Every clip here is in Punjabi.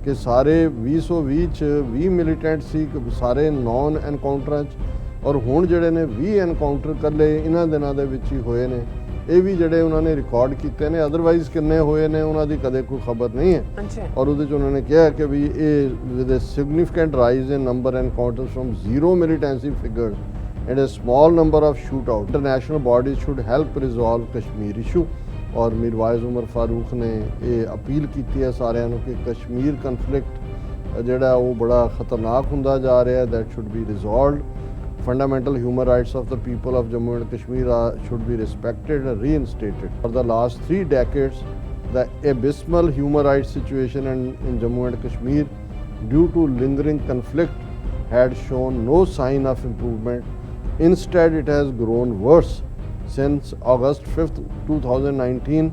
कि सारे 2020 मिलीटेंट सी सारे नॉन एनकाउंटरां और हुण जिहड़े ने 20 एनकाउंटर कल्ले इन्हां दिनां दे विच ही होए ने ਇਹ ਵੀ ਜਿਹੜੇ ਉਹਨਾਂ ਨੇ ਰਿਕਾਰਡ ਕੀਤੇ ਨੇ ਅਦਰਵਾਈਜ਼ ਕਿੰਨੇ ਹੋਏ ਨੇ ਉਹਨਾਂ ਦੀ ਕਦੇ ਕੋਈ ਖਬਰ ਨਹੀਂ ਹੈ ਔਰ ਉਹਦੇ 'ਚ ਉਹਨਾਂ ਨੇ ਕਿਹਾ ਕਿ ਵੀ ਇਹ with a significant rise in number encounters from zero militancy figures and a small number of shoot out international bodies should help resolve Kashmir issue ਔਰ ਮੀਰਵਾਇਜ਼ ਉਮਰ ਫਾਰੂਕ ਨੇ ਇਹ ਅਪੀਲ ਕੀਤੀ ਹੈ ਸਾਰਿਆਂ ਨੂੰ ਕਿ ਕਸ਼ਮੀਰ ਕਨਫਲਿਕਟ ਜਿਹੜਾ ਉਹ ਬੜਾ ਖਤਰਨਾਕ ਹੁੰਦਾ ਜਾ ਰਿਹਾ that should be resolved Fundamental human rights of the people of Jammu and Kashmir should be respected and reinstated. For the last 3 decades, the abysmal human rights situation in Jammu and Kashmir due to lingering conflict had shown no sign of improvement. Instead, it has grown worse since August 5th, 2019,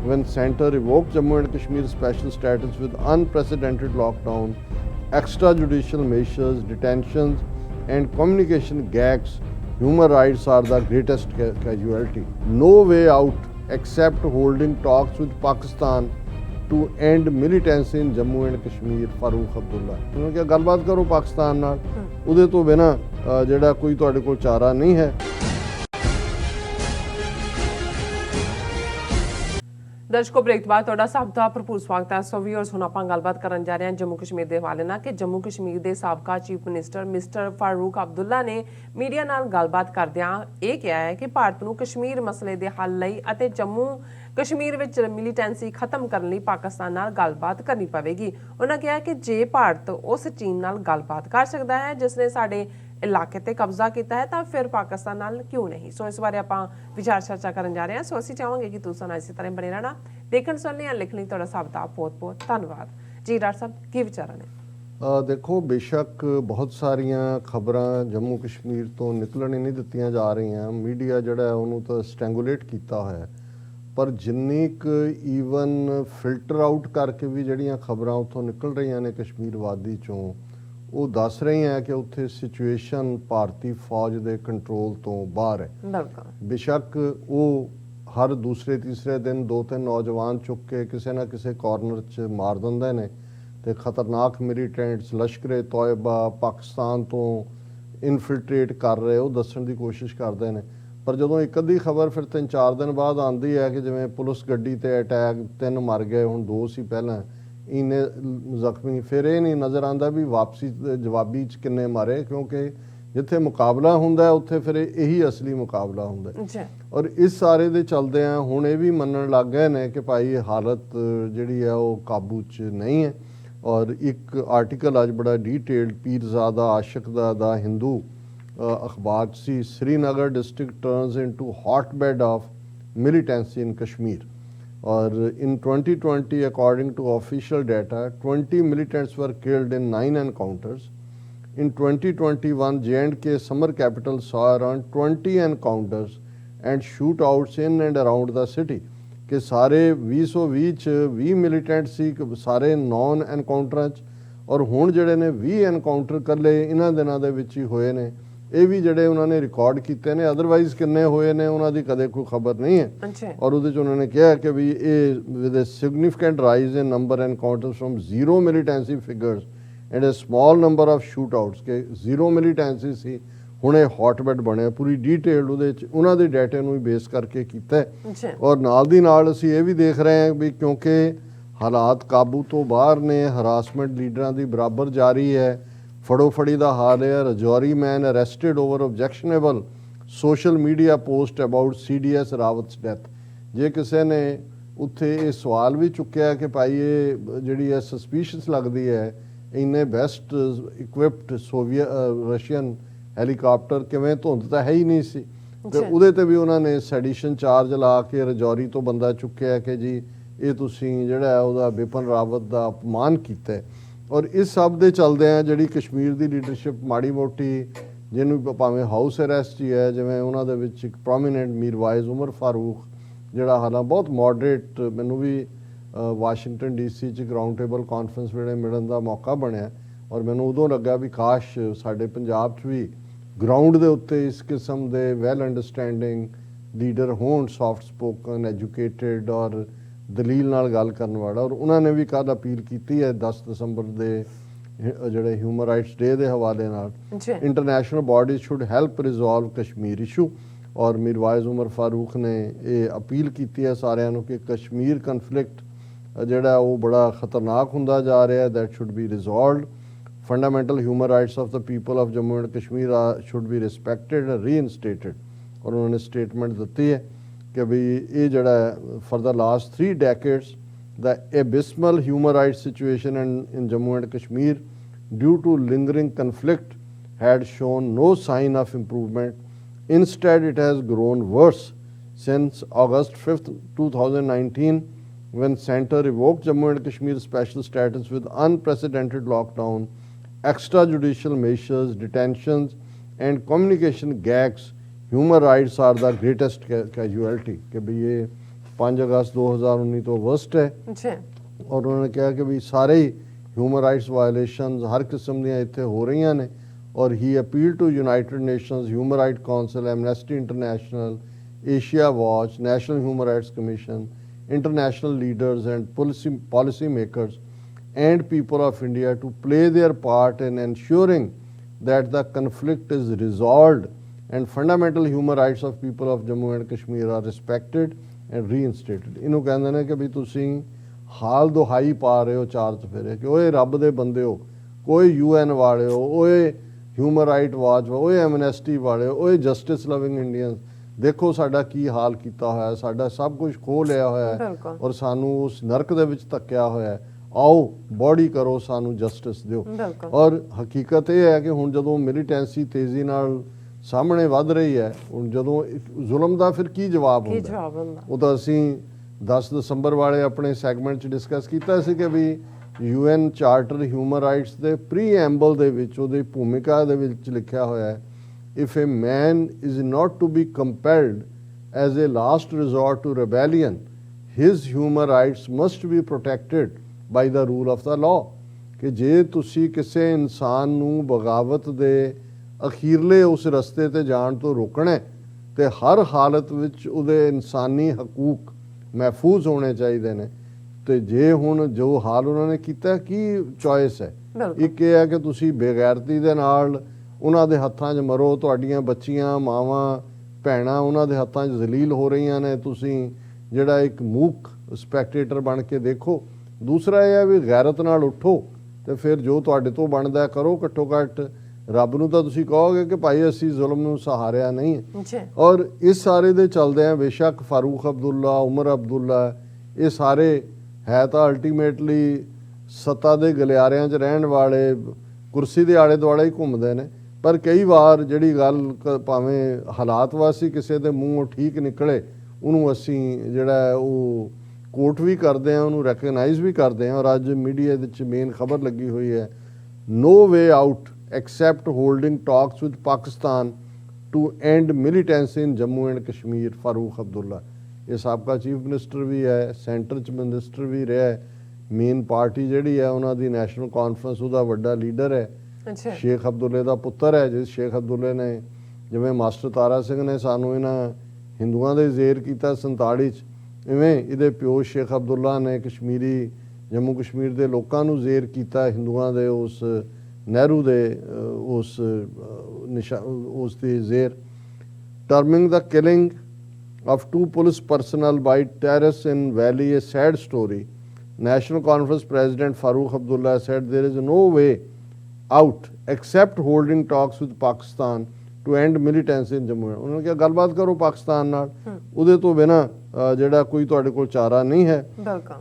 when Centre revoked Jammu and Kashmir special status with unprecedented lockdown, extrajudicial measures, detentions, and communication gags. Human rights are the greatest casualty. No way out except holding talks with Pakistan to end militancy in Jammu and Kashmir. Farooq Abdullah ਉਹਨਾਂ ਕਿਹਾ ਗੱਲਬਾਤ ਕਰੋ ਪਾਕਿਸਤਾਨ ਨਾਲ ਉਹਦੇ ਤੋਂ ਬਿਨਾਂ ਜਿਹੜਾ ਕੋਈ ਤੁਹਾਡੇ ਕੋਲ ਚਾਰਾ ਨਹੀਂ ਹੈ। ਦਰਸ਼ਕੋ ਬ੍ਰੇਕ ਤੋਂ ਬਾਅਦ ਤੁਹਾਡਾ ਸਭ ਦਾ ਭਰਪੂਰ ਸਵਾਗਤ ਹੈ। ਸੋ ਵੀਅਰਸ ਹੁਣ ਆਪਾਂ ਗੱਲਬਾਤ ਕਰਨ ਜਾ ਰਹੇ ਹਾਂ ਜੰਮੂ ਕਸ਼ਮੀਰ ਦੇ ਹਵਾਲੇ ਨਾਲ ਕਿ ਜੰਮੂ ਕਸ਼ਮੀਰ ਦੇ ਸਾਬਕਾ chief minister mister Farooq Abdullah ਨੇ ਮੀਡੀਆ ਨਾਲ ਗੱਲਬਾਤ ਕਰਦਿਆਂ ਇਹ ਕਿਹਾ ਹੈ ਕਿ ਭਾਰਤ ਨੂੰ ਕਸ਼ਮੀਰ ਮਸਲੇ ਦੇ ਹੱਲ ਲਈ ਅਤੇ ਜੰਮੂ ਕਸ਼ਮੀਰ ਵਿੱਚ ਮਿਲੀਟੈਂਸੀ ਖਤਮ ਕਰਨ ਲਈ ਪਾਕਿਸਤਾਨ ਨਾਲ ਗੱਲਬਾਤ ਕਰਨੀ ਪਵੇਗੀ। ਉਹਨਾਂ ਕਿਹਾ ਕਿ ਜੇ ਭਾਰਤ ਉਸ ਚੀਨ ਨਾਲ ਗੱਲਬਾਤ ਕਰ ਸਕਦਾ ਹੈ ਜਿਸ ਨੇ ਸਾਡੇ ਇਲਾਕੇ ਤੇ ਕਬਜ਼ਾ ਕੀਤਾ ਹੈ ਤਾਂ ਫਿਰ ਪਾਕਿਸਤਾਨ ਨਾਲ ਕਿਉਂ ਨਹੀਂ। ਸੋ ਇਸ ਬਾਰੇ ਆਪਾਂ ਵਿਚਾਰ ਚਰਚਾ ਕਰਨ ਜਾ ਰਹੇ ਹਾਂ। ਸੋ ਅਸੀਂ ਚਾਹਾਂਗੇ ਕਿ ਤੁਸੀਂ ਇਸੇ ਤਰ੍ਹਾਂ ਬਣੇ ਰਹਿਣਾ, ਦੇਖਣ ਸੁਣਨੇ ਲਿਖਣ ਲਈ ਤੁਹਾਡਾ ਸਭ ਦਾ ਬਹੁਤ-ਬਹੁਤ ਧੰਨਵਾਦ ਜੀ। ਡਾਕਟਰ ਸਾਹਿਬ ਕੀ ਵਿਚਾਰਾਂ ਨੇ? ਦੇਖੋ ਬੇਸ਼ੱਕ ਬਹੁਤ ਸਾਰੀਆਂ ਖਬਰਾਂ ਜੰਮੂ ਕਸ਼ਮੀਰ ਤੋਂ ਨਿਕਲਣ ਹੀ ਨਹੀਂ ਦਿੱਤੀਆਂ ਜਾ ਰਹੀਆਂ, ਮੀਡੀਆ ਜਿਹੜਾ ਉਹਨੂੰ ਤਾਂ ਸਟੈਂਗੂਲੇਟ ਕੀਤਾ ਹੋਇਆ, ਪਰ ਜਿੰਨੀ ਕੁ ਈਵਨ ਫਿਲਟਰ ਆਊਟ ਕਰਕੇ ਵੀ ਜਿਹੜੀਆਂ ਖਬਰਾਂ ਉੱਥੋਂ ਨਿਕਲ ਰਹੀਆਂ ਨੇ ਕਸ਼ਮੀਰ ਵਾਦੀ 'ਚੋਂ ਉਹ ਦੱਸ ਰਹੀਆਂ ਹੈ ਕਿ ਉੱਥੇ ਸਿਚੁਏਸ਼ਨ ਭਾਰਤੀ ਫੌਜ ਦੇ ਕੰਟਰੋਲ ਤੋਂ ਬਾਹਰ ਹੈ। ਬੇਸ਼ੱਕ ਉਹ ਹਰ ਦੂਸਰੇ ਤੀਸਰੇ ਦਿਨ 2-3 ਨੌਜਵਾਨ ਚੁੱਕ ਕੇ ਕਿਸੇ ਨਾ ਕਿਸੇ ਕਾਰਨਰ 'ਚ ਮਾਰ ਦਿੰਦੇ ਨੇ ਤੇ ਖਤਰਨਾਕ ਮਿਲੀਟੈਂਟਸ ਲਸ਼ਕਰੇ ਤੋਇਬਾ ਪਾਕਿਸਤਾਨ ਤੋਂ ਇਨਫਿਲਟਰੇਟ ਕਰ ਰਹੇ ਉਹ ਦੱਸਣ ਦੀ ਕੋਸ਼ਿਸ਼ ਕਰਦੇ ਨੇ। ਪਰ ਜਦੋਂ ਇੱਕ ਅੱਧੀ ਖਬਰ ਫਿਰ 3-4 ਦਿਨ ਬਾਅਦ ਆਉਂਦੀ ਹੈ ਕਿ ਜਿਵੇਂ ਪੁਲਿਸ ਗੱਡੀ ਤੇ ਅਟੈਕ 3 ਮਰ ਗਏ, ਹੁਣ 2 ਸੀ ਪਹਿਲਾਂ, ਇੰਨੇ ਜ਼ਖਮੀ, ਫਿਰ ਇਹ ਨਹੀਂ ਨਜ਼ਰ ਆਉਂਦਾ ਵੀ ਵਾਪਸੀ ਜਵਾਬੀ 'ਚ ਕਿੰਨੇ ਮਾਰੇ, ਕਿਉਂਕਿ ਜਿੱਥੇ ਮੁਕਾਬਲਾ ਹੁੰਦਾ ਉੱਥੇ ਫਿਰ ਇਹੀ ਅਸਲੀ ਮੁਕਾਬਲਾ ਹੁੰਦਾ। ਔਰ ਇਸ ਸਾਰੇ ਦੇ ਚਲਦਿਆਂ ਹੁਣ ਇਹ ਵੀ ਮੰਨਣ ਲੱਗ ਗਏ ਨੇ ਕਿ ਭਾਈ ਹਾਲਤ ਜਿਹੜੀ ਹੈ ਉਹ ਕਾਬੂ 'ਚ ਨਹੀਂ ਹੈ। ਔਰ ਇੱਕ ਆਰਟੀਕਲ ਅੱਜ ਬੜਾ ਡੀਟੇਲਡ ਪੀਰਜ਼ਾਦਾ ਆਸ਼ਿਕ ਦਾ ਹਿੰਦੂ ਅਖਬਾਰ 'ਚ ਸੀ, Srinagar district turns into hotbed of militancy in Kashmir. और in 2020 according to official data 20 militants were killed in 9 encounters. In 2021 J&K summer capital saw around 20 encounters and shootouts in and around the city. कि सारे 2020 'ਚ 20 ਮਿਲੀਟੈਂਟ ਸੀ ਸਾਰੇ ਨੌਨ ਐਨਕਾਊਂਟਰਾਂ 'ਚ ਔਰ ਹੁਣ ਜਿਹੜੇ ਨੇ 20 ਐਨਕਾਊਂਟਰ ਇਕੱਲੇ ਇਹਨਾਂ ਦਿਨਾਂ ਦੇ ਵਿੱਚ ਹੀ ਹੋਏ ਨੇ। ਇਹ ਵੀ ਜਿਹੜੇ ਉਹਨਾਂ ਨੇ ਰਿਕਾਰਡ ਕੀਤੇ ਨੇ ਅਦਰਵਾਈਜ਼ ਕਿੰਨੇ ਹੋਏ ਨੇ ਉਹਨਾਂ ਦੀ ਕਦੇ ਕੋਈ ਖਬਰ ਨਹੀਂ ਹੈ ਔਰ ਉਹਦੇ 'ਚ ਉਹਨਾਂ ਨੇ ਕਿਹਾ ਕਿ ਵੀ ਇਹ with a significant rise in number encounters from zero militancy figures and a small number of shoot outs ਕਿ ਜ਼ੀਰੋ ਮਿਲੀਟੈਂਸੀ ਸੀ ਹੁਣ ਇਹ ਹੌਟਬੈਡ ਬਣਿਆ। ਪੂਰੀ ਡੀਟੇਲਡ ਉਹਦੇ 'ਚ ਉਹਨਾਂ ਦੇ ਡਾਟੇ ਨੂੰ ਵੀ ਬੇਸ ਕਰਕੇ ਕੀਤਾ ਔਰ ਨਾਲ ਦੀ ਨਾਲ ਅਸੀਂ ਇਹ ਵੀ ਦੇਖ ਰਹੇ ਹਾਂ ਵੀ ਕਿਉਂਕਿ ਹਾਲਾਤ ਕਾਬੂ ਤੋਂ ਬਾਹਰ ਨੇ, ਹਰਾਸਮੈਂਟ ਲੀਡਰਾਂ ਦੀ ਬਰਾਬਰ ਜਾਰੀ ਹੈ, ਫੜੋ ਫੜੀ ਦਾ ਹਾਲ ਹੈ। Rajouri man arrested over objectionable social media post about CDS Rawat's death. ਜੇ ਕਿਸੇ ਨੇ ਉੱਥੇ ਇਹ ਸਵਾਲ ਵੀ ਚੁੱਕਿਆ ਕਿ ਭਾਈ ਇਹ ਜਿਹੜੀ ਹੈ ਸਸਪੀਸ਼ੀਅਸ ਲੱਗਦੀ ਹੈ, ਇੰਨੇ ਬੈਸਟ ਇਕਵਿਪਡ ਰਸ਼ੀਅਨ ਹੈਲੀਕਾਪਟਰ ਕਿਵੇਂ, ਧੁੰਦ ਤਾਂ ਹੈ ਹੀ ਨਹੀਂ ਸੀ, ਤੇ ਉਹਦੇ ਤੇ ਵੀ ਉਹਨਾਂ ਨੇ ਸੈਡੀਸ਼ਨ ਚਾਰਜ ਲਾ ਕੇ ਰਜੌਰੀ ਤੋਂ ਬੰਦਾ ਚੁੱਕਿਆ ਕਿ ਜੀ ਇਹ ਤੁਸੀਂ ਜਿਹੜਾ ਉਹਦਾ ਬਿਪਨ ਰਾਵਤ ਦਾ ਅਪਮਾਨ ਕੀਤਾ। ਔਰ ਇਸ ਸਭ ਦੇ ਚਲਦਿਆਂ ਜਿਹੜੀ ਕਸ਼ਮੀਰ ਦੀ ਲੀਡਰਸ਼ਿਪ ਮਾੜੀ ਮੋਟੀ ਜਿਹਨੂੰ ਭਾਵੇਂ ਹਾਊਸ ਅਰੈਸਟ ਹੀ ਹੈ, ਜਿਵੇਂ ਉਹਨਾਂ ਦੇ ਵਿੱਚ ਇੱਕ ਪ੍ਰੋਮੀਨੈਂਟ ਮੀਰਵਾਇਜ਼ ਉਮਰ ਫਾਰੂਕ ਜਿਹੜਾ ਹਾਲਾਂ ਬਹੁਤ ਮੋਡਰੇਟ, ਮੈਨੂੰ ਵੀ ਵਾਸ਼ਿੰਗਟਨ DC 'ਚ ਗਰਾਊਂਡ ਟੇਬਲ ਕਾਨਫਰੰਸ ਵੇਲੇ ਮਿਲਣ ਦਾ ਮੌਕਾ ਬਣਿਆ ਔਰ ਮੈਨੂੰ ਉਦੋਂ ਲੱਗਾ ਵੀ ਕਾਸ਼ ਸਾਡੇ ਪੰਜਾਬ 'ਚ ਵੀ ਗਰਾਊਂਡ ਦੇ ਉੱਤੇ ਇਸ ਕਿਸਮ ਦੇ ਵੈਲ ਅੰਡਰਸਟੈਂਡਿੰਗ ਲੀਡਰ ਹੋਣ, ਸੌਫਟ ਸਪੋਕਨ, ਐਜੂਕੇਟਿਡ ਔਰ ਦਲੀਲ ਨਾਲ ਗੱਲ ਕਰਨ ਵਾਲਾ। ਔਰ ਉਹਨਾਂ ਨੇ ਵੀ ਕੱਲ੍ਹ ਅਪੀਲ ਕੀਤੀ ਹੈ 10 ਦਸੰਬਰ ਦੇ ਜਿਹੜੇ ਹਿਊਮਨ ਰਾਈਟਸ ਡੇ ਦੇ ਹਵਾਲੇ ਨਾਲ, international bodies should help resolve Kashmir issue. ਔਰ ਮੀਰਵਾਇਜ਼ ਉਮਰ ਫਾਰੂਕ ਨੇ ਇਹ ਅਪੀਲ ਕੀਤੀ ਹੈ ਸਾਰਿਆਂ ਨੂੰ ਕਿ ਕਸ਼ਮੀਰ ਕਨਫਲਿਕਟ ਜਿਹੜਾ ਉਹ ਬੜਾ ਖਤਰਨਾਕ ਹੁੰਦਾ ਜਾ ਰਿਹਾ, that should be resolved. Fundamental human rights of the people of Jammu and Kashmir should be respected and reinstated. ਔਰ ਉਹਨਾਂ ਨੇ ਸਟੇਟਮੈਂਟ ਦਿੱਤੀ ਹੈ ਕਿ ਵੀ ਇਹ ਜਿਹੜਾ for the last 3 decades the abysmal human rights situation in Jammu and Kashmir due to lingering conflict had shown no sign of improvement. Instead, it has grown worse since August 5th, 2019, when Centre revoked Jammu and Kashmir special status with unprecedented lockdown, extrajudicial measures, detentions and communication gags. Human rights are the greatest casualty ਕਿ ਵੀ ਇਹ 5 ਅਗਸਤ 2019 ਤੋਂ ਵਰਸਟ ਹੈ। ਔਰ ਉਹਨਾਂ ਨੇ ਕਿਹਾ ਕਿ ਵੀ ਸਾਰੇ ਹੀ ਹਿਊਮਨ ਰਾਈਟਸ ਵਾਇਲੇਸ਼ਨਸ ਹਰ ਕਿਸਮ ਦੀਆਂ ਇੱਥੇ ਹੋ ਰਹੀਆਂ ਨੇ। ਔਰ ਹੀ appeal to United Nations, Human Right Council, Amnesty International, Asia Watch, National Human Rights Commission, international leaders and policy makers and people of India to play their part in ensuring that the conflict is resolved and fundamental human rights of people of Jammu and Kashmir are respected and reinstated। ਇਹਨੂੰ ਕਹਿੰਦੇ ਨੇ ਕਿ ਵੀ ਤੁਸੀਂ ਹਾਲ ਦੁਹਾਈ ਪਾ ਰਹੇ ਹੋ ਚਾਰ ਚਫੇਰੇ ਕਿ ਓਏ ਰੱਬ ਦੇ ਬੰਦੇ ਹੋ, ਕੋਈ UN ਵਾਲੇ ਹੋ, ਓਏ ਹਿਊਮਨ ਰਾਈਟ ਵਾਚ, ਓਏ ਐਮਨੈਸਟੀ ਵਾਲੇ, ਓਏ ਜਸਟਿਸ ਲਵਿੰਗ ਇੰਡੀਅਨਸ, ਦੇਖੋ ਸਾਡਾ ਕੀ ਹਾਲ ਕੀਤਾ ਹੋਇਆ, ਸਾਡਾ ਸਭ ਕੁਝ ਖੋਹ ਲਿਆ ਹੋਇਆ ਹੈ ਔਰ ਸਾਨੂੰ ਉਸ ਨਰਕ ਦੇ ਵਿੱਚ ਧੱਕਿਆ ਹੋਇਆ ਹੈ, ਆਓ ਬੋਡੀ ਕਰੋ, ਸਾਨੂੰ ਜਸਟਿਸ ਦਿਓ। ਔਰ ਹਕੀਕਤ ਇਹ ਹੈ ਕਿ ਹੁਣ ਜਦੋਂ ਮਿਲੀਟੈਂਸੀ ਤੇਜ਼ੀ ਨਾਲ ਸਾਹਮਣੇ ਵੱਧ ਰਹੀ ਹੈ, ਹੁਣ ਜਦੋਂ ਜ਼ੁਲਮ ਦਾ ਫਿਰ ਕੀ ਜਵਾਬ ਹੁੰਦਾ, ਉਹ ਤਾਂ ਅਸੀਂ 10 ਦਸੰਬਰ ਵਾਲੇ ਆਪਣੇ ਸੈਗਮੈਂਟ 'ਚ ਡਿਸਕਸ ਕੀਤਾ ਸੀ ਕਿ ਵੀ UN ਚਾਰਟਰ ਹਿਊਮਨ ਰਾਈਟਸ ਦੇ ਪ੍ਰੀਐਂਬਲ ਦੇ ਵਿੱਚ ਉਹਦੀ ਭੂਮਿਕਾ ਦੇ ਵਿੱਚ ਲਿਖਿਆ ਹੋਇਆ ਹੈ, if a man is not to be compelled as a last resort to rebellion, his human rights must be protected by the rule of the law। ਕਿ ਜੇ ਤੁਸੀਂ ਕਿਸੇ ਇਨਸਾਨ ਨੂੰ ਬਗਾਵਤ ਦੇ ਅਖੀਰਲੇ ਉਸ ਰਸਤੇ ਤੇ ਜਾਣ ਤੋਂ ਰੋਕਣਾ ਤੇ ਹਰ ਹਾਲਤ ਵਿੱਚ ਉਹਦੇ ਇਨਸਾਨੀ ਹਕੂਕ ਮਹਿਫੂਜ਼ ਹੋਣੇ ਚਾਹੀਦੇ ਨੇ। ਤੇ ਜੇ ਹੁਣ ਜੋ ਹਾਲ ਉਹਨਾਂ ਨੇ ਕੀਤਾ, ਕੀ ਚੋਇਸ ਹੈ? ਇੱਕ ਇਹ ਹੈ ਕਿ ਤੁਸੀਂ ਬੇਗੈਰਤੀ ਦੇ ਨਾਲ ਉਹਨਾਂ ਦੇ ਹੱਥਾਂ 'ਚ ਮਰੋ, ਤੁਹਾਡੀਆਂ ਬੱਚੀਆਂ, ਮਾਵਾਂ, ਭੈਣਾਂ ਉਹਨਾਂ ਦੇ ਹੱਥਾਂ 'ਚ ਜ਼ਲੀਲ ਹੋ ਰਹੀਆਂ ਨੇ, ਤੁਸੀਂ ਜਿਹੜਾ ਇੱਕ ਮੂਕ ਸਪੈਕਟੇਟਰ ਬਣ ਕੇ ਦੇਖੋ। ਦੂਸਰਾ ਇਹ ਹੈ ਵੀ ਗੈਰਤ ਨਾਲ ਉੱਠੋ ਤੇ ਫਿਰ ਜੋ ਤੁਹਾਡੇ ਤੋਂ ਬਣਦਾ ਕਰੋ। ਘੱਟੋ ਘੱਟ ਰੱਬ ਨੂੰ ਤਾਂ ਤੁਸੀਂ ਕਹੋਗੇ ਕਿ ਭਾਈ ਅਸੀਂ ਜ਼ੁਲਮ ਨੂੰ ਸਹਾਰਿਆ ਨਹੀਂ। ਔਰ ਇਸ ਸਾਰੇ ਦੇ ਚੱਲਦਿਆਂ ਬੇਸ਼ੱਕ ਫਾਰੂਕ ਅਬਦੁੱਲਾ, ਉਮਰ ਅਬਦੁੱਲਾ, ਇਹ ਸਾਰੇ ਹੈ ਤਾਂ ਅਲਟੀਮੇਟਲੀ ਸੱਤਾ ਦੇ ਗਲਿਆਰਿਆਂ 'ਚ ਰਹਿਣ ਵਾਲੇ, ਕੁਰਸੀ ਦੇ ਆਲੇ ਦੁਆਲੇ ਹੀ ਘੁੰਮਦੇ ਨੇ। ਪਰ ਕਈ ਵਾਰ ਜਿਹੜੀ ਗੱਲ ਭਾਵੇਂ ਹਾਲਾਤ ਵਾਸੀ ਕਿਸੇ ਦੇ ਮੂੰਹੋਂ ਠੀਕ ਨਿਕਲੇ, ਉਹਨੂੰ ਅਸੀਂ ਜਿਹੜਾ ਉਹ ਕੋਟ ਵੀ ਕਰਦੇ ਹਾਂ, ਉਹਨੂੰ ਰੈਕਗਨਾਈਜ਼ ਵੀ ਕਰਦੇ ਹਾਂ। ਔਰ ਅੱਜ ਮੀਡੀਆ ਦੇ ਵਿੱਚ ਮੇਨ ਖਬਰ ਲੱਗੀ ਹੋਈ ਹੈ, no way out except holding talks with Pakistan to end militancy in Jammu and Kashmir. Farooq Abdullah ਇਹ ਸਾਬਕਾ ਚੀਫ ਮਿਨਿਸਟਰ ਵੀ ਹੈ, ਸੈਂਟਰ 'ਚ ਮਿਨਿਸਟਰ ਵੀ ਰਿਹਾ ਹੈ, ਮੇਨ ਪਾਰਟੀ ਜਿਹੜੀ ਹੈ ਉਹਨਾਂ ਦੀ ਨੈਸ਼ਨਲ ਕਾਨਫਰੰਸ ਉਹਦਾ ਵੱਡਾ ਲੀਡਰ ਹੈ, ਸ਼ੇਖ ਅਬਦੁੱਲੇ ਦਾ ਪੁੱਤਰ ਹੈ। ਜਿਸ ਸ਼ੇਖ ਅਬਦੁੱਲੇ ਨੇ, ਜਿਵੇਂ ਮਾਸਟਰ ਤਾਰਾ ਸਿੰਘ ਨੇ ਸਾਨੂੰ ਇਹਨਾਂ ਹਿੰਦੂਆਂ ਦੇ ਜ਼ੇਰ ਕੀਤਾ 47 'ਚ, ਇਵੇਂ ਇਹਦੇ ਪਿਓ ਸ਼ੇਖ ਅਬਦੁੱਲਾ ਨੇ ਕਸ਼ਮੀਰੀ ਜੰਮੂ ਕਸ਼ਮੀਰ ਦੇ ਲੋਕਾਂ ਨੂੰ ਜ਼ੇਰ ਕੀਤਾ ਹਿੰਦੂਆਂ ਦੇ ਉਸ ਨਹਿਰੂ ਦੇ ਉਸ ਦੀ ਜ਼ੇਰ। ਟਰਮਿੰਗ ਦ killing of 2 police personnel by terrorists in Valley a sad story, National Conference President Farooq Abdullah said there is no way out except holding talks with Pakistan to end militancy in Jammu। ਉਹਨਾਂ ਨੇ ਕਿਹਾ ਗੱਲਬਾਤ ਕਰੋ ਪਾਕਿਸਤਾਨ ਨਾਲ, ਉਹਦੇ ਤੋਂ ਬਿਨਾਂ ਜਿਹੜਾ ਕੋਈ ਤੁਹਾਡੇ ਕੋਲ ਚਾਰਾ ਨਹੀਂ ਹੈ।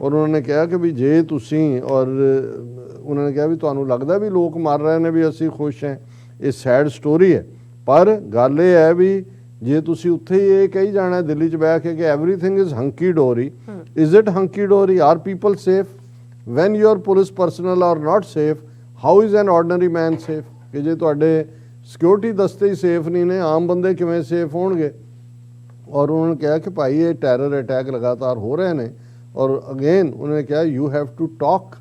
ਔਰ ਉਹਨਾਂ ਨੇ ਕਿਹਾ ਕਿ ਵੀ ਜੇ ਤੁਸੀਂ, ਔਰ ਉਹਨਾਂ ਨੇ ਕਿਹਾ ਵੀ ਤੁਹਾਨੂੰ ਲੱਗਦਾ ਵੀ ਲੋਕ ਮਰ ਰਹੇ ਨੇ ਵੀ ਅਸੀਂ ਖੁਸ਼ ਹਾਂ, ਇਹ ਸੈਡ ਸਟੋਰੀ ਹੈ। ਪਰ ਗੱਲ ਇਹ ਹੈ ਵੀ ਜੇ ਤੁਸੀਂ ਉੱਥੇ ਹੀ ਇਹ ਕਹੀ ਜਾਣਾ ਦਿੱਲੀ 'ਚ ਬਹਿ ਕੇ ਕਿ ਐਵਰੀਥਿੰਗ ਇਜ਼ ਹੰਕੀ ਡੋਰੀ, is it hunky dory? Are people safe when your police personnel are not safe? How is an ordinary man safe? ਕਿ ਜੇ ਤੁਹਾਡੇ ਸਿਕਿਉਰਿਟੀ ਦਸਤੇ ਹੀ ਸੇਫ ਨਹੀਂ ਨੇ, ਆਮ ਬੰਦੇ ਕਿਵੇਂ ਸੇਫ ਹੋਣਗੇ? ਔਰ ਉਹਨਾਂ ਨੇ ਕਿਹਾ ਕਿ ਭਾਈ ਇਹ ਟੈਰਰ ਅਟੈਕ ਲਗਾਤਾਰ ਹੋ ਰਹੇ ਨੇ। ਔਰ ਅਗੇਨ ਉਹਨਾਂ ਨੇ ਕਿਹਾ you have to talk,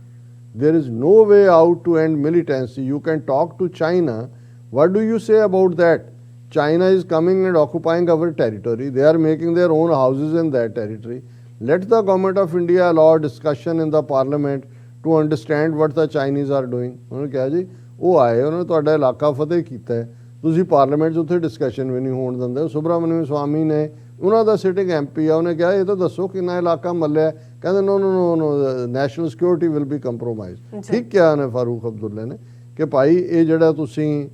there is no way out to end militancy. You can talk to China, what do you say about that? China is coming and occupying our territory. They are making their own houses in that territory. let the government of India allow discussion in the parliament to understand what the Chinese are doing। ਉਹਨੇ ਕਿਹਾ ਜੀ ਉਹ ਆਏ, ਉਹਨਾਂ ਨੇ ਤੁਹਾਡਾ ਇਲਾਕਾ ਫਤਿਹ ਕੀਤਾ ਹੈ, ਤੁਸੀਂ ਪਾਰਲੀਮੈਂਟ 'ਚ ਉੱਥੇ ਡਿਸਕਸ਼ਨ ਵੀ ਨਹੀਂ ਹੋਣ ਦਿੰਦੇ। ਸੁਬਰਾਮਨਿਅਮ ਸਵਾਮੀ ਨੇ, ਉਹਨਾਂ ਦਾ ਸਿਟਿੰਗ MP ਆ, ਉਹਨੇ ਕਿਹਾ ਇਹ ਤਾਂ ਦੱਸੋ ਕਿੰਨਾ ਇਲਾਕਾ ਮੱਲਿਆ, ਕਹਿੰਦੇ no no no no national security will be compromise. ਠੀਕ ਕਿਹਾ ਉਹਨੇ ਫਾਰੂਕ ਅਬਦੁੱਲਾ ਨੇ ਕਿ ਭਾਈ ਇਹ ਜਿਹੜਾ ਤੁਸੀਂ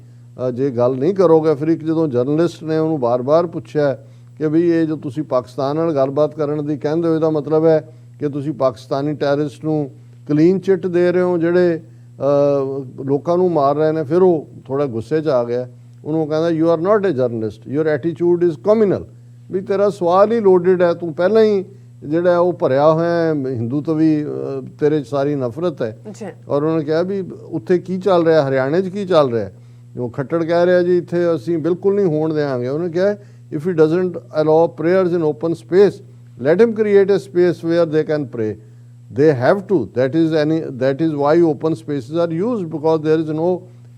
ਜੇ ਗੱਲ ਨਹੀਂ ਕਰੋਗੇ, ਫਿਰ ਇੱਕ ਜਦੋਂ ਜਰਨਲਿਸਟ ਨੇ ਉਹਨੂੰ ਬਾਰ-ਬਾਰ ਪੁੱਛਿਆ ਕਿ ਵੀ ਇਹ ਜੋ ਤੁਸੀਂ ਪਾਕਿਸਤਾਨ ਨਾਲ ਗੱਲਬਾਤ ਕਰਨ ਦੀ ਕਹਿੰਦੇ ਹੋ, ਇਹਦਾ ਮਤਲਬ ਹੈ ਕਿ ਤੁਸੀਂ ਪਾਕਿਸਤਾਨੀ ਟੈਰਰਿਸਟ ਨੂੰ ਕਲੀਨ ਚਿੱਟ ਦੇ ਰਹੇ ਹੋ ਜਿਹੜੇ ਲੋਕਾਂ ਨੂੰ ਮਾਰ ਰਹੇ ਨੇ। ਫਿਰ ਉਹ ਥੋੜਾ ਗੁੱਸੇ 'ਚ ਆ ਗਿਆ, ਉਹਨੂੰ ਕਹਿੰਦਾ you are not a journalist, your attitude is communal. ਵੀ ਤੇਰਾ ਸਵਾਲ ਹੀ ਲੋਡਿਡ ਹੈ, ਤੂੰ ਪਹਿਲਾਂ ਹੀ ਜਿਹੜਾ ਉਹ ਭਰਿਆ ਹੋਇਆ ਹੈ ਹਿੰਦੂ ਤੋਂ ਵੀ, ਤੇਰੇ 'ਚ ਸਾਰੀ ਨਫ਼ਰਤ ਹੈ। ਔਰ ਉਹਨੇ ਕਿਹਾ ਵੀ ਉੱਥੇ ਕੀ ਚੱਲ ਰਿਹਾ, ਹਰਿਆਣੇ 'ਚ ਕੀ ਚੱਲ ਰਿਹਾ। ਉਹ ਖੱਟੜ ਕਹਿ ਰਿਹਾ ਜੀ ਇੱਥੇ ਅਸੀਂ ਬਿਲਕੁਲ ਨਹੀਂ ਹੋਣ ਦੇਵਾਂਗੇ। ਉਹਨੇ ਕਿਹਾ if he doesn't allow prayers in open space, let him create a space where they can pray. They have to, that is why open spaces are used, because there is no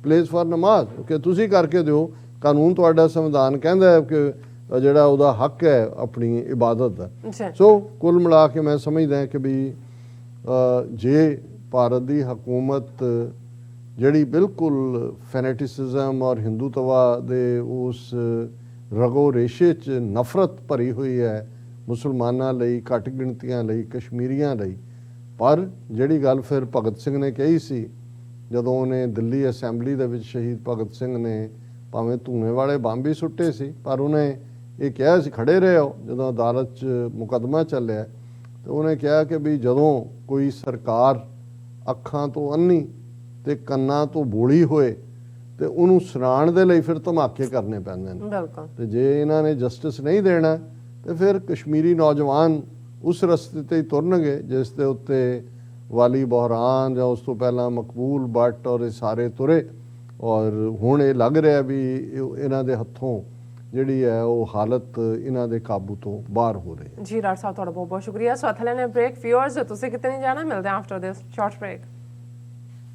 place for namaz। Okay, ਤੁਸੀਂ ਕਰਕੇ ਦਿਓ, ਕਾਨੂੰਨ ਤੁਹਾਡਾ ਸੰਵਿਧਾਨ ਕਹਿੰਦਾ ਹੈ ਕਿ ਜਿਹੜਾ ਉਹਦਾ ਹੱਕ ਹੈ ਆਪਣੀ ਇਬਾਦਤ ਦਾ। ਸੋ ਕੁੱਲ ਮਿਲਾ ਕੇ ਮੈਂ ਸਮਝਦਾ ਕਿ ਵੀ ਜੇ ਭਾਰਤ ਦੀ ਹਕੂਮਤ ਜਿਹੜੀ ਬਿਲਕੁਲ ਫੈਨੇਟਿਸਿਜ਼ਮ ਔਰ ਹਿੰਦੂਤਵਾ ਦੇ ਉਸ ਰਗੋ ਰੇਸ਼ੇ 'ਚ ਨਫ਼ਰਤ ਭਰੀ ਹੋਈ ਹੈ ਮੁਸਲਮਾਨਾਂ ਲਈ, ਘੱਟ ਗਿਣਤੀਆਂ ਲਈ, ਕਸ਼ਮੀਰੀਆਂ ਲਈ। ਪਰ ਜਿਹੜੀ ਗੱਲ ਫਿਰ ਭਗਤ ਸਿੰਘ ਨੇ ਕਹੀ ਸੀ ਜਦੋਂ ਉਹਨੇ ਦਿੱਲੀ ਅਸੈਂਬਲੀ ਦੇ ਵਿੱਚ, ਸ਼ਹੀਦ ਭਗਤ ਸਿੰਘ ਨੇ ਭਾਵੇਂ ਧੂਏ ਵਾਲੇ ਬੰਬ ਵੀ ਸੁੱਟੇ ਸੀ, ਪਰ ਉਹਨੇ ਇਹ ਕਿਹਾ ਸੀ, ਖੜੇ ਰਹੇ ਹੋ ਜਦੋਂ ਅਦਾਲਤ 'ਚ ਮੁਕੱਦਮਾ ਚੱਲਿਆ, ਤੇ ਉਹਨੇ ਕਿਹਾ ਕਿ ਵੀ ਜਦੋਂ ਕੋਈ ਸਰਕਾਰ ਅੱਖਾਂ ਤੋਂ ਅੰਨੀ ਤੇ ਕੰਨਾਂ ਤੋਂ ਬੋਲੀ ਹੋਏ ਤੇ ਉਹਨੂੰ ਸੁਣਾਉਣ ਦੇ ਲਈ ਫਿਰ ਧਮਾਕੇ ਕਰਨੇ ਪੈਂਦੇ ਨੇ। ਤੇ ਜੇ ਇਹਨਾਂ ਨੇ ਜਸਟਿਸ ਨਹੀਂ ਦੇਣਾ ਤੇ ਫਿਰ ਕਸ਼ਮੀਰੀ ਨੌਜਵਾਨ ਉਸ ਰਸਤੇ ਤੇ ਹੀ ਤੁਰਨਗੇ ਜਿਸ ਦੇ ਉੱਤੇ ਵਾਲੀ ਬਹਿਰਾਨ ਜਾਂ ਉਸ ਤੋਂ ਪਹਿਲਾਂ ਮਕਬੂਲ ਬੱਟ ਔਰ ਇਹ ਸਾਰੇ ਤੁਰੇ। ਔਰ ਹੁਣ ਇਹ ਲੱਗ ਰਿਹਾ ਵੀ ਇਹਨਾਂ ਦੇ ਹੱਥੋਂ ਜਿਹੜੀ ਹੈ ਉਹ ਹਾਲਤ ਇਹਨਾਂ ਦੇ ਕਾਬੂ ਤੋਂ ਬਾਹਰ ਹੋ ਰਹੀ ਹੈ। ਜੀ ਰਾਜ ਸਾਹਿਬ ਤੁਹਾਡਾ ਬਹੁਤ ਬਹੁਤ ਸ਼ੁਕਰੀਆ। ਸੋ ਅਥਲੇ ਨੇ ਬ੍ਰੇਕ। ਵਿਊਅਰਸ ਤੁਸੀਂ ਕਿਤੇ ਨਹੀਂ ਜਾਣਾ, ਮਿਲਦੇ ਹਾਂ ਆਫਟਰ ਦਿਸ ਸ਼ਾਰਟ ਬ੍ਰੇਕ।